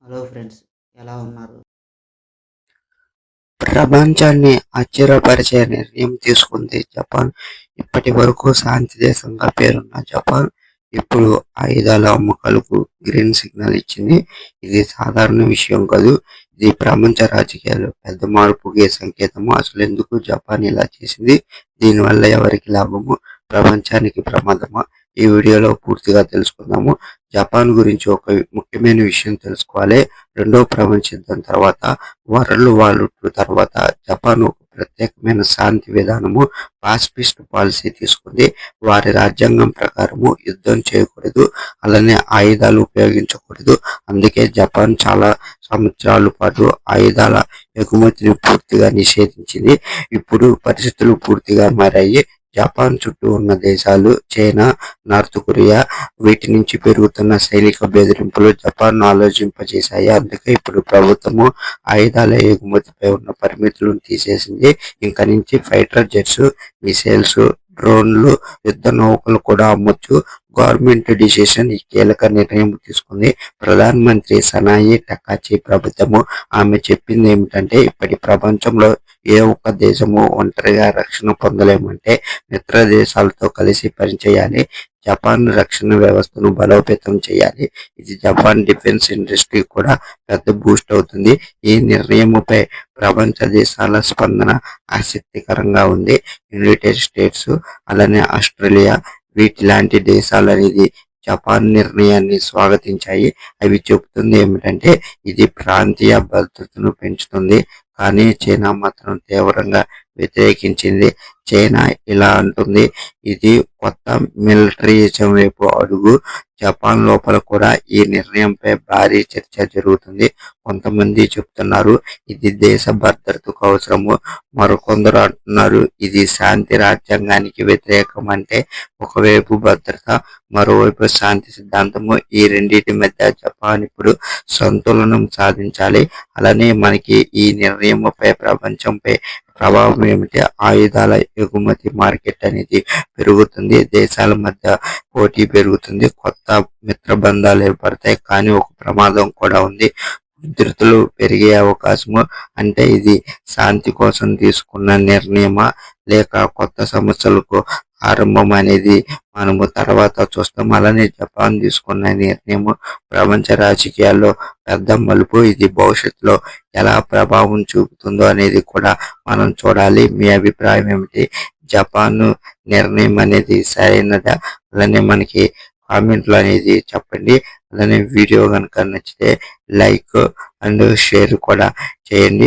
Hello friends, ఎలా ఉన్నారు? ప్రపంచాన్ని ఆశ్చర్యపరిచే నిర్ణయం తీసుకుంది జపాన్. ఇప్పటి వరకు శాంతి దేశంగా పేరున్న జపాన్ ఇప్పుడు ఆయుధాల అమ్మకాలకు గ్రీన్ సిగ్నల్ ఇచ్చింది. ఇది సాధారణ విషయం కాదు. ఇది ప్రపంచ రాజకీయాల్లో పెద్ద మార్పుకి సంకేతము. అసలు ఎందుకు జపాన్ ఇలా చేసింది? దీనివల్ల ఎవరికి లాభము, ప్రపంచానికి ప్రమాదమా? ఈ వీడియోలో పూర్తిగా తెలుసుకుందాము. జపాన్ గురించి ఒక ముఖ్యమైన విషయం తెలుసుకోవాలి. రెండవ ప్రపంచ యుద్ధం తర్వాత, వరల్డ్ వార్ తర్వాత జపాన్ ఒక ప్రత్యేకమైన శాంతి విధానము, పాసిఫిస్ట్ పాలసీ తీసుకుంది. వారి రాజ్యాంగం ప్రకారము యుద్ధం చేయకూడదు, అలానే ఆయుధాలు ఉపయోగించకూడదు. అందుకే జపాన్ చాలా సంవత్సరాల పాటు ఆయుధాల ఎగుమతిని పూర్తిగా నిషేధించింది. ఇప్పుడు పరిస్థితులు పూర్తిగా మారాయి. జపాన్ చుట్టూ ఉన్న దేశాలు చైనా, నార్త్ కొరియా, వీటి నుంచి పెరుగుతున్న సైనిక బెదిరింపులు జపాన్ ఆలోచింపజేశాయి. అందుకే ఇప్పుడు ప్రభుత్వము ఆయుధాల ఎగుమతిపై ఉన్న పరిమితులను తీసేసింది. ఇంక నుంచి ఫైటర్ జెట్స్, మిసైల్స్, డ్రోన్లు, యుద్ధ నౌకలు కూడా అమ్మొచ్చు. గవర్నమెంట్ డిసిషన్ ఈ కీలక నిర్ణయం తీసుకుంది. ప్రధాన మంత్రి సనాయి టకాచి ప్రభుత్వము. ఆమె చెప్పింది ఏమిటంటే, ఇప్పటి ప్రపంచంలో ఏ ఒక్క దేశము ఒంటరిగా రక్షణ పొందలేమంటే మిత్ర దేశాలతో కలిసి పనిచేయాలి. జపాన్ రక్షణ వ్యవస్థను బలోపేతం చేయాలి. ఇది జపాన్ డిఫెన్స్ ఇండస్ట్రీ కూడా పెద్ద బూస్ట్ అవుతుంది. ఈ నిర్ణయంపై ప్రపంచ దేశాల స్పందన ఆసక్తికరంగా ఉంది. యునైటెడ్ స్టేట్స్, అలానే ఆస్ట్రేలియా, వీటిలాంటి దేశాలు అనేది జపాన్ నిర్ణయాన్ని స్వాగతించాయి. అవి చెబుతుంది ఏమిటంటే, ఇది ప్రాంతీయ భద్రతను పెంచుతుంది. కానీ చైనా మాత్రం తీవ్రంగా వ్యతిరేకించింది. చైనా ఇలా అంటుంది, ఇది కొత్త మిలిటరీజం వైపు అడుగు. జపాన్ లోపల కూడా ఈ నిర్ణయంపై భారీ చర్చ జరుగుతుంది. కొంతమంది చెప్తున్నారు ఇది దేశ భద్రతకు అవసరము, మరికొందరు అంటున్నారు ఇది శాంతి రాజ్యాంగానికి వ్యతిరేకం. అంటే ఒకవైపు భద్రత, మరోవైపు శాంతి సిద్ధాంతము. ఈ రెండింటి మధ్య జపాన్ ఇప్పుడు సంతులనం సాధించాలి. అలానే మనకి ఈ నిర్ణయంపై ప్రపంచంపై ప్రభావం ఏమిటి? ఆయుధాల ఎగుమతి మార్కెట్ అనేది పెరుగుతుంది. దేశాల మధ్య పోటీ పెరుగుతుంది. కొత్త మిత్ర బంధాలు ఏర్పడతాయి. కానీ ఒక ప్రమాదం కూడా ఉంది. ఉద్రిక్తతలు పెరిగే అవకాశము. అంటే ఇది శాంతి కోసం తీసుకున్న నిర్ణయమా, లేక కొత్త సమస్యలకు ఆరంభం అనేది మనము తర్వాత చూస్తాం. అలానే జపాన్ తీసుకున్న నిర్ణయము ప్రపంచ రాజకీయాల్లో పెద్ద మలుపు. ఇది భవిష్యత్తులో ఎలా ప్రభావం చూపుతుందో అనేది కూడా మనం చూడాలి. మీ అభిప్రాయం ఏమిటి? జపాన్ నిర్ణయం అనేది సరైనదా? అలానే మనకి కామెంట్లు అనేది చెప్పండి. అలానే వీడియో కనుక నచ్చితే లైక్ అండ్ షేర్ కూడా చేయండి.